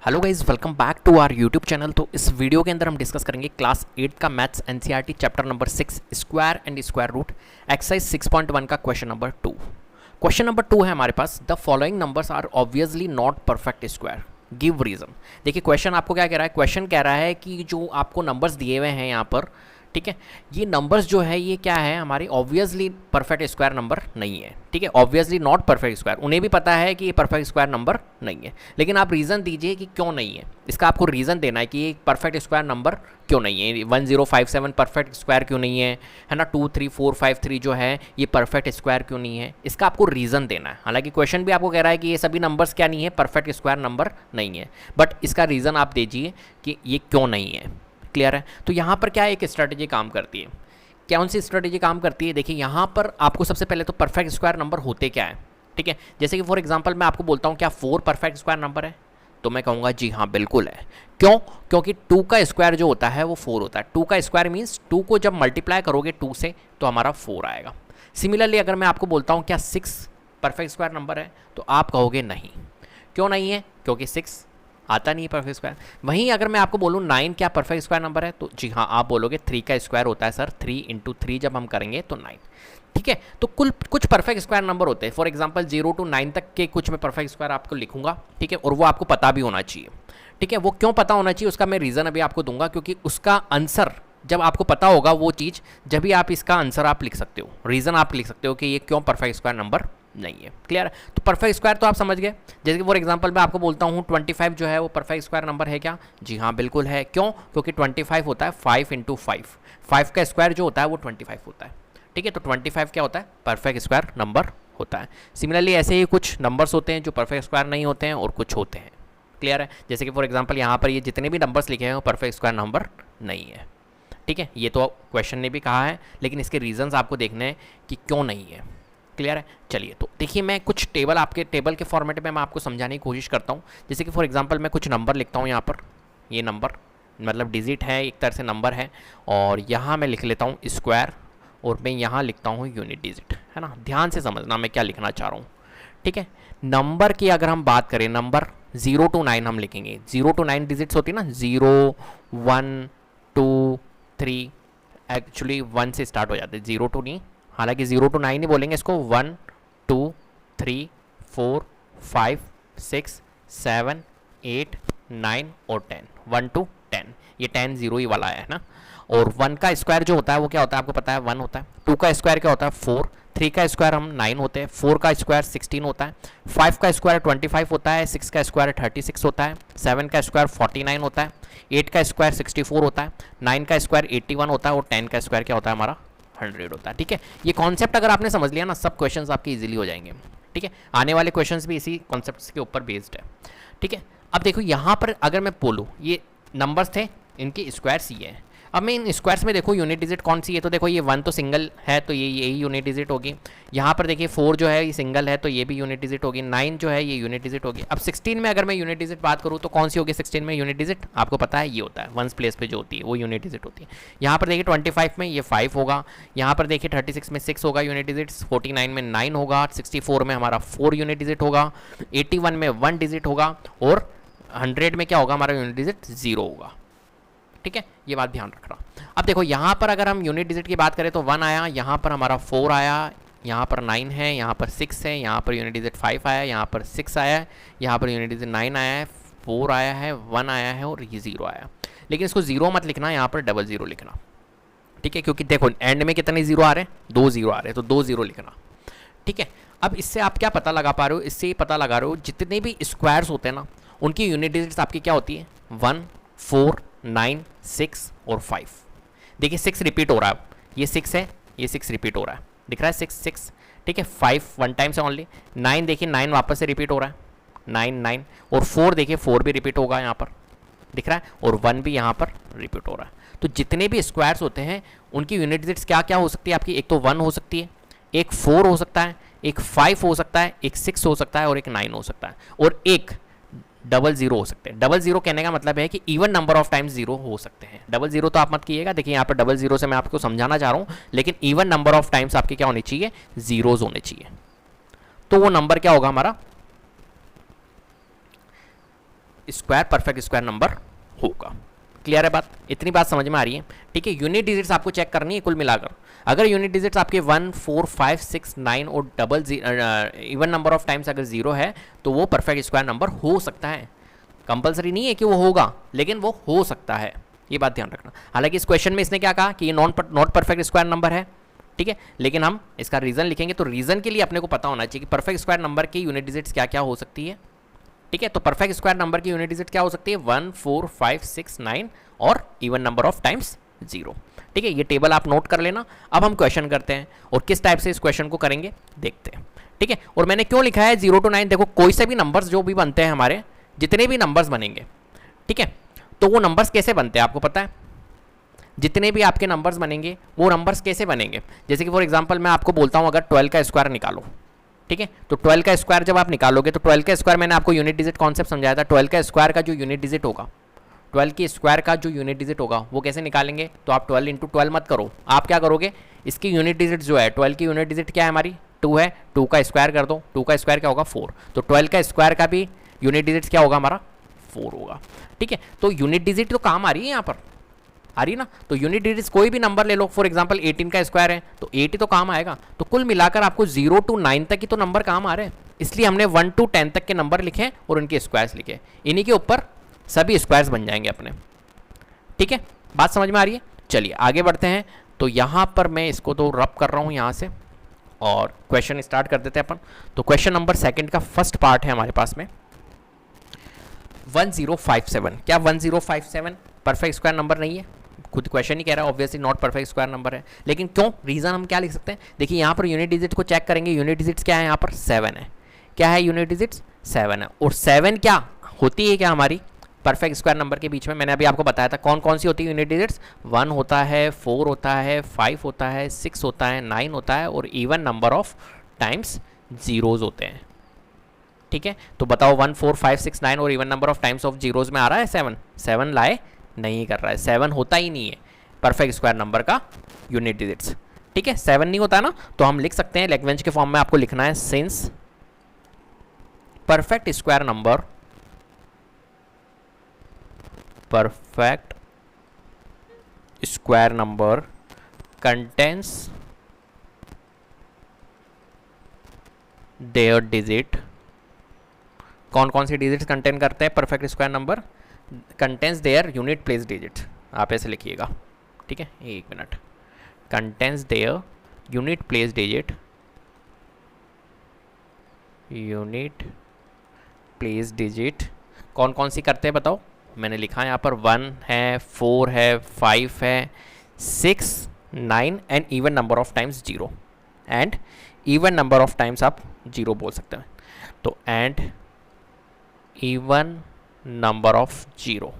Hello guys, welcome back to our YouTube channel. तो इस video के अंदर हम डिस्कस करेंगे क्लास 8 का maths NCERT chapter number 6 square and square root exercise 6.1 का क्वेश्चन नंबर 2। क्वेश्चन नंबर 2 है हमारे पास, the following numbers are obviously not perfect square, give reason. देखिए क्वेश्चन आपको क्या कह रहा है, क्वेश्चन कह रहा है कि जो आपको नंबर्स दिए हुए हैं यहाँ पर, ठीक है, ये नंबर्स जो है ये क्या है, हमारी ऑब्वियसली परफेक्ट स्क्वायर नंबर नहीं है। ठीक है, ऑब्वियसली नॉट परफेक्ट स्क्वायर, उन्हें भी पता है कि ये परफेक्ट स्क्वायर नंबर नहीं है, लेकिन आप रीज़न दीजिए कि क्यों नहीं है। इसका आपको रीज़न देना है कि ये परफेक्ट स्क्वायर नंबर क्यों नहीं है। 1057 परफेक्ट स्क्वायर क्यों नहीं है ना, 23453 जो है ये परफेक्ट स्क्वायर क्यों नहीं है, इसका आपको रीज़न देना है। हालांकि क्वेश्चन भी आपको कह रहा है कि ये सभी नंबर्स क्या नहीं है, परफेक्ट स्क्वायर नंबर नहीं है, बट इसका रीज़न आप दीजिए कि ये क्यों नहीं है। क्लियर है? तो यहाँ पर क्या एक स्ट्रेटजी काम करती है, कौन सी स्ट्रेटजी काम करती है। देखिए यहाँ पर आपको सबसे पहले तो परफेक्ट स्क्वायर नंबर होते क्या है। ठीक है, जैसे कि फॉर एग्जांपल मैं आपको बोलता हूँ क्या 4 परफेक्ट स्क्वायर नंबर है, तो मैं कहूँगा जी हाँ बिल्कुल है। क्यों? क्योंकि 2 का स्क्वायर जो होता है वो 4 होता है। 2 का स्क्वायर मीन्स 2 को जब मल्टीप्लाई करोगे 2 से तो हमारा 4 आएगा। सिमिलरली अगर मैं आपको बोलता हूँ क्या 6 परफेक्ट स्क्वायर नंबर है, तो आप कहोगे नहीं। क्यों नहीं है? क्योंकि 6 आता नहीं है परफेक्ट स्क्वायर। वहीं अगर मैं आपको बोलूँ 9 क्या परफेक्ट स्क्वायर नंबर है, तो जी हाँ आप बोलोगे 3 का स्क्वायर होता है सर, 3 × 3 जब हम करेंगे तो 9। ठीक है, तो कुछ परफेक्ट स्क्वायर नंबर होते हैं। फॉर एग्जांपल 0 to 9 तक के कुछ मैं परफेक्ट स्क्वायर आपको लिखूंगा। ठीक है, और वो आपको पता भी होना चाहिए। ठीक है, वो क्यों पता होना चाहिए उसका मैं रीज़न अभी आपको दूंगा, क्योंकि उसका आंसर जब आपको पता होगा वो चीज़, जब भी आप इसका आंसर आप लिख सकते हो, रीज़न आप लिख सकते हो कि ये क्यों परफेक्ट स्क्वायर नंबर नहीं है। क्लियर है? तो परफेक्ट स्क्वायर तो आप समझ गए। जैसे कि फॉर एग्जांपल मैं आपको बोलता हूँ 25 जो है वो परफेक्ट स्क्वायर नंबर है क्या? जी हाँ बिल्कुल है। क्यों? क्योंकि 25 होता है 5 × 5, 5 का स्क्वायर जो होता है वो 25 होता है। ठीक है, तो 25 क्या होता है? परफेक्ट स्क्वायर नंबर होता है। सिमिलरली ऐसे ही कुछ नंबर्स होते हैं जो परफेक्ट स्क्वायर नहीं होते हैं और कुछ होते हैं। क्लियर है? जैसे कि फॉर एग्जाम्पल यहाँ पर ये जितने भी नंबर्स लिखे हैं वो परफेक्ट स्क्वायर नंबर नहीं है। ठीक है, ये तो क्वेश्चन ने भी कहा है, लेकिन इसके रीजंस आपको देखने हैं कि क्यों नहीं है। क्लियर है? चलिए, तो देखिए मैं कुछ टेबल के फॉर्मेट में मैं आपको समझाने की कोशिश करता हूँ। जैसे कि फॉर एग्जांपल मैं कुछ नंबर लिखता हूँ यहाँ पर, ये नंबर मतलब डिजिट है, एक तरह से नंबर है, और यहाँ मैं लिख लेता हूँ स्क्वायर, और मैं यहाँ लिखता हूँ यूनिट डिजिट, है ना। ध्यान से समझना मैं क्या लिखना चाह रहा हूँ। ठीक है, नंबर की अगर हम बात करें, नंबर 0 to 9 हम लिखेंगे। 0 to 9 डिजिट्स होती है ना, 0 1 2 3, एक्चुअली 1 से स्टार्ट हो जाते हैं, 0 to नहीं, हालांकि 0 to 9 ही बोलेंगे इसको। 1 2 3 4 5 6 7 8 9 और 10, 1 to 10, ये 10 0 ही वाला है ना। और 1 का स्क्वायर जो होता है वो क्या होता है आपको पता है, 1 होता है। 2 का स्क्वायर क्या होता है, 4। 3 का स्क्वायर हम 9 होते हैं। 4 का स्क्वायर 16 होता है। 5 का स्क्वायर 25 होता है। 6 का स्क्वायर 36 होता है। 7 का स्क्वायर 49 होता है। 8 का स्क्वायर 64 होता है। 9 का स्क्वायर 81 होता है, और 10 का स्क्वायर क्या होता है हमारा, 100 होता है। ठीक है, ये कॉन्सेप्ट अगर आपने समझ लिया ना, सब क्वेश्चंस आपके इजीली हो जाएंगे। ठीक है, आने वाले क्वेश्चंस भी इसी कॉन्सेप्ट के ऊपर बेस्ड है। ठीक है, अब देखो यहाँ पर अगर मैं बोलूँ ये नंबर्स थे, इनके स्क्वायर्स ये हैं। अब मैं इन स्क्वायर्स में देखो यूनिट डिजिट कौन सी है, तो देखो ये 1 तो सिंगल है, तो ये यही यूनिट डिजिट होगी। यहाँ पर देखिए 4 जो है ये सिंगल है, तो ये भी यूनिट डिजिट होगी। 9 जो है ये यूनिट डिजिट होगी। अब 16 में अगर मैं यूनिट डिजिट बात करूँ तो कौन सी होगी 16 में यूनिट डिजिट, आपको पता है ये होता है 1s प्लेस पे जो होती है वो यूनिट डिजिट होती है। यहाँ पर देखिए 25 में ये 5 होगा। यहाँ पर देखिए 36 में 6 होगा यूनिट डिजिट। 49 में 9 होगा। 64 में हमारा 4 यूनिट डिजिट होगा। 81 में 1 डिजिट होगा, और 100 में क्या होगा हमारा यूनिट डिजिट 0 होगा। ठीक है, ये बात ध्यान रखना। अब देखो यहाँ पर अगर हम यूनिट डिजिट की बात करें तो 1 आया, यहाँ पर हमारा 4 आया, यहाँ पर 9 है, यहाँ पर 6 है, यहाँ पर यूनिट डिजिट 5 आया, यहाँ पर 6 आया है, यहाँ पर यूनिट डिजिट 9 आया है, 4 आया है, 1 आया है, और ये 0 आया। लेकिन इसको 0 मत लिखना, यहाँ पर 00 लिखना। ठीक है, क्योंकि देखो एंड में कितने 0 आ रहे हैं, 2 0 आ रहे हैं, तो 2 0 लिखना। ठीक है, अब इससे आप क्या पता लगा पा रहे हो, इससे ये पता लगा रहे हो जितने भी स्क्वायर्स होते हैं ना उनकी यूनिट डिजिट्स आपकी क्या होती है, 1 4 9 6 और 5। देखिए 6 रिपीट हो रहा है, ये 6 है, ये 6 रिपीट हो रहा है, दिख रहा है 6 6। ठीक है, 5 1 टाइम से ओनली। 9 देखिए 9 वापस से रिपीट हो रहा है, 9 9। और 4 देखिए 4 भी रिपीट होगा यहाँ पर, दिख रहा है, और 1 भी यहाँ पर रिपीट हो रहा है। तो जितने भी स्क्वायर्स होते हैं उनकी यूनिट डिजिट्स क्या क्या हो सकती है आपकी, एक तो 1 हो सकती है, एक 4 हो सकता है, एक 5 हो सकता है, एक 6 हो सकता है, और एक 9 हो सकता है, और एक 00 हो सकते हैं। 00 कहने का मतलब है कि इवन नंबर ऑफ टाइम्स 0 हो सकते हैं। 00 तो आप मत कीजिएगा, देखिए यहाँ पर 00 से मैं आपको समझाना चाह रहा हूँ, लेकिन इवन नंबर ऑफ टाइम्स आपके क्या होने चाहिए, जीरोज होने चाहिए। तो वो नंबर क्या होगा हमारा, स्क्वायर परफेक्ट स्क्वायर नंबर होगा। क्लियर है बात? इतनी बात समझ में आ रही है? ठीक है, यूनिट डिजिट्स आपको चेक करनी है कुल मिलाकर। अगर यूनिट डिजिट्स आपके 1, 4, 5, 6, 9 और double even number of times अगर 0 है तो वो परफेक्ट स्क्वायर नंबर हो सकता है। कंपलसरी नहीं है कि वो होगा, लेकिन वो हो सकता है, ये बात ध्यान रखना। हालांकि इस क्वेश्चन में इसने क्या कहा कि ये नॉट परफेक्ट स्क्वायर नंबर है, ठीक है, लेकिन हम इसका रीजन लिखेंगे तो रीजन के लिए अपने को पता होना चाहिए कि परफेक्ट स्क्वायर नंबर की यूनिट डिजिट्स क्या क्या हो सकती है। ठीक है, तो परफेक्ट स्क्वायर नंबर की यूनिट डिजिट क्या हो सकती है? 1, 4, 5, 6, 9 और इवन नंबर ऑफ टाइम्स 0। ठीक है, ये टेबल आप नोट कर लेना। अब हम क्वेश्चन करते हैं और किस टाइप से इस क्वेश्चन को करेंगे देखते हैं। ठीक है, और मैंने क्यों लिखा है 0 to 9? देखो, कोई से भी नंबर्स जो भी बनते हैं हमारे, जितने भी नंबर्स बनेंगे, ठीक है, तो वो नंबर्स कैसे बनते हैं आपको पता है? जितने भी आपके नंबर्स बनेंगे वो नंबर्स कैसे बनेंगे? जैसे कि फॉर एग्जांपल मैं आपको बोलता हूँ अगर 12 का स्क्वायर निकालो, ठीक है, तो 12 का स्क्वायर जब आप निकालोगे तो 12 का स्क्वायर मैंने आपको यूनिट डिजिट कॉन्सेप्ट समझाया था। 12 का स्क्वायर का जो यूनिट डिजिट होगा, 12 के स्क्वायर का जो यूनिट डिजिट होगा वो कैसे निकालेंगे? तो आप 12 × 12 मत करो, आप क्या करोगे, इसकी यूनिट डिजिट जो है 12 की यूनिट डिजिट क्या है हमारी? 2 है, 2 का स्क्वायर कर दो, 2 का स्क्वायर क्या होगा? 4। तो 12 का स्क्वायर का भी यूनिट डिजिट क्या होगा हमारा? 4 होगा। ठीक है, तो यूनिट डिजिट तो काम आ रही है यहाँ पर, आ रही ना? तो यूनिट डिजिट्स कोई भी नंबर ले लो, फॉर एग्जांपल 18 का स्क्वायर है तो 80 तो काम आएगा। तो कुल मिलाकर आपको 0 to 9 तक ही तो नंबर काम आ रहे हैं, इसलिए हमने 1 to 10 तक के नंबर लिखे और उनके स्क्वायर्स लिखे, इन्हीं के ऊपर सभी स्क्वायर्स बन जाएंगे अपने। ठीक है, बात समझ में आ रही है? चलिए आगे बढ़ते हैं। तो यहाँ पर मैं इसको तो रब कर रहा हूँ यहाँ से और क्वेश्चन स्टार्ट कर देते हैं अपन। तो क्वेश्चन नंबर 2 का फर्स्ट पार्ट है हमारे पास में 1057। क्या 1057 परफेक्ट स्क्वायर नंबर नहीं है? खुद क्वेश्चन ही कह रहा है obviously not perfect square number है, लेकिन क्यों? रीजन हम क्या लिख सकते हैं? देखिए यहाँ पर यूनिट डिजिट को चेक करेंगे, यूनिट डिजिट्स क्या है यहाँ पर? 7 है। क्या है यूनिट डिजिट्स? 7 है। और 7 क्या होती है क्या हमारी परफेक्ट स्क्वायर नंबर के बीच में? मैंने अभी आपको बताया था कौन कौन सी होती है यूनिट डिजिट्स। 1 होता है, 4 होता है, 5 होता है, 6 होता है, 9 होता है और even number of times zeros होते हैं। ठीक है, तो बताओ 1, 4, 5, 6, 9 और even number of times of zeros में आ रहा है 7? 7 लाए नहीं कर रहा है, 7 होता ही नहीं है परफेक्ट स्क्वायर नंबर का यूनिट डिजिट्स। ठीक है, 7 नहीं होता ना, तो हम लिख सकते हैं लैग्रेंज के फॉर्म में आपको लिखना है since perfect square number contains their digit। कौन कौन सी डिजिट्स कंटेन करते हैं perfect square number? Contains their unit place digit, आप ऐसे लिखिएगा। ठीक है, एक minute, contains their unit place digit, unit place digit कौन कौन सी करते हैं बताओ? मैंने लिखा है यहाँ पर 1 है, 4 है, 5 है, 6, 9 and even number of times 0। And even number of times आप 0 बोल सकते हैं, तो एंड इवन नंबर ऑफ 0।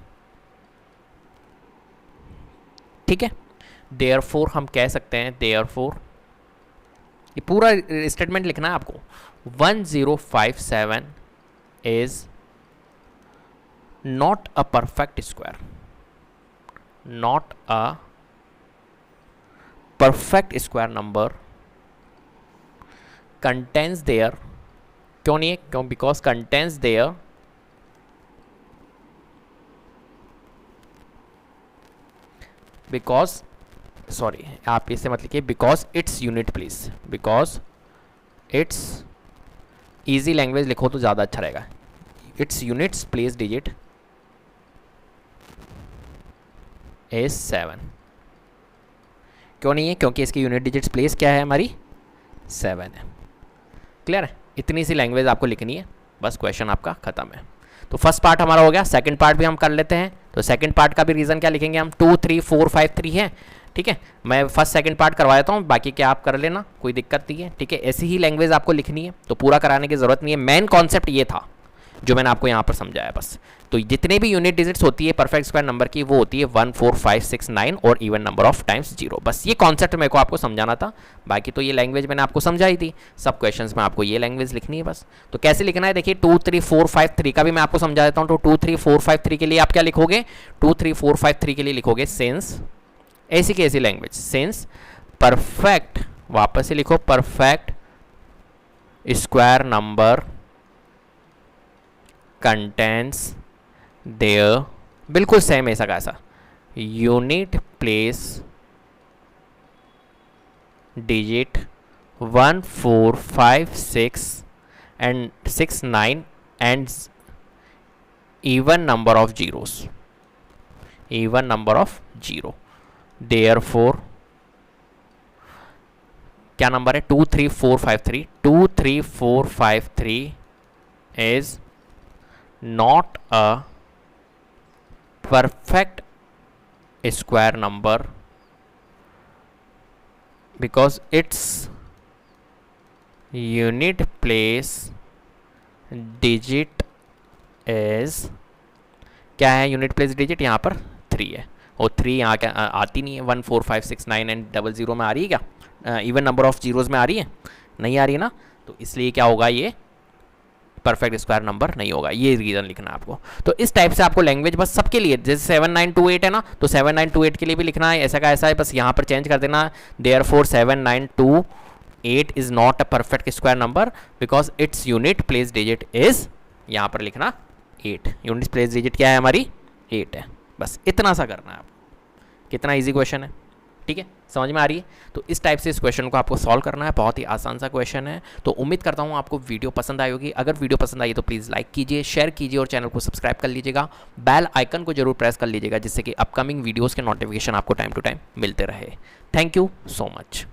ठीक है, देयरफॉर हम कह सकते हैं, देयरफॉर ये पूरा स्टेटमेंट लिखना है आपको। 1057 is not a perfect square, not a perfect square number contains their, क्यों नहीं है? क्यों? because contains their because sorry आप इसे मत लिखिए, because its unit please, because its easy language लिखो तो ज़्यादा अच्छा रहेगा। its units place digit is 7। क्यों नहीं है? क्योंकि इसकी यूनिट डिजिट्स प्लेस क्या है हमारी? 7 है। क्लियर है? इतनी सी लैंग्वेज आपको लिखनी है, बस क्वेश्चन आपका खत्म है। तो फर्स्ट पार्ट हमारा हो गया, सेकंड पार्ट भी हम कर लेते हैं। तो सेकंड पार्ट का भी रीज़न क्या लिखेंगे हम? 2, 3, 4, 5, 3 है। ठीक है, मैं फर्स्ट सेकंड पार्ट करवा देता हूँ, बाकी क्या आप कर लेना, कोई दिक्कत नहीं है। ठीक है, ऐसी ही लैंग्वेज आपको लिखनी है, तो पूरा कराने की ज़रूरत नहीं है। मेन कॉन्सेप्ट ये था जो मैंने आपको यहाँ पर समझाया बस। तो जितने भी यूनिट डिजिट्स होती है परफेक्ट स्क्वायर नंबर की, वो होती है 1, 4, 5, 6, 9 और इवन नंबर ऑफ टाइम्स 0। बस ये कॉन्सेप्ट मेरे को आपको समझाना था, बाकी तो ये लैंग्वेज मैंने आपको समझाई थी। सब क्वेश्चंस में आपको ये लैंग्वेज लिखनी है बस। तो कैसे लिखना है देखिए, 2, 3, 4, 5, 3 का भी मैं आपको समझा देता हूँ। तो 2, 3, 4, 5, 3 के लिए आप क्या लिखोगे? 2, 3, 4, 5, 3 के लिए लिखोगे सिंस, ऐसी की ऐसी लैंग्वेज, सिंस परफेक्ट, वापस से लिखो, perfect square number contains their, बिल्कुल सेम ऐसा का ऐसा, unit place digit 1 4 5 6 and 6 9 and even number of zeros, even number of zero, therefore क्या नंबर है 2 3 4 5 3, 2 3 4 5 3 is not a perfect square number because its unit place digit is, क्या है unit place digit यहाँ पर 3 है, और 3 यहाँ क्या आती नहीं है, 1 4 5 6 9 एंड 00 में आ रही है क्या, इवन नंबर ऑफ जीरोज़ में आ रही है, नहीं आ रही है ना, तो इसलिए क्या होगा, ये परफेक्ट स्क्वायर नंबर नहीं होगा, ये रीज़न लिखना है आपको। तो इस टाइप से आपको लैंग्वेज बस सबके लिए, जैसे 7928 है ना, तो 7928 के लिए भी लिखना है ऐसा का ऐसा है, बस यहाँ पर चेंज कर देना, therefore 7928 is not a perfect square number because its unit place digit is, यहाँ पर लिखना 8, यूनिट प्लेस डिजिट क्या है हमारी 8 है, बस इतना सा करना है आपको। कितना इजी क्वेश्चन है, ठीक है, समझ में आ रही है। तो इस टाइप से इस क्वेश्चन को आपको सॉल्व करना है, बहुत ही आसान सा क्वेश्चन है। तो उम्मीद करता हूँ आपको वीडियो पसंद आई होगी, अगर वीडियो पसंद आई तो प्लीज़ लाइक कीजिए, शेयर कीजिए और चैनल को सब्सक्राइब कर लीजिएगा, बेल आइकन को जरूर प्रेस कर लीजिएगा जिससे कि अपकमिंग वीडियोज़ के नोटिफिकेशन आपको टाइम टू टाइम मिलते रहे। Thank you so much.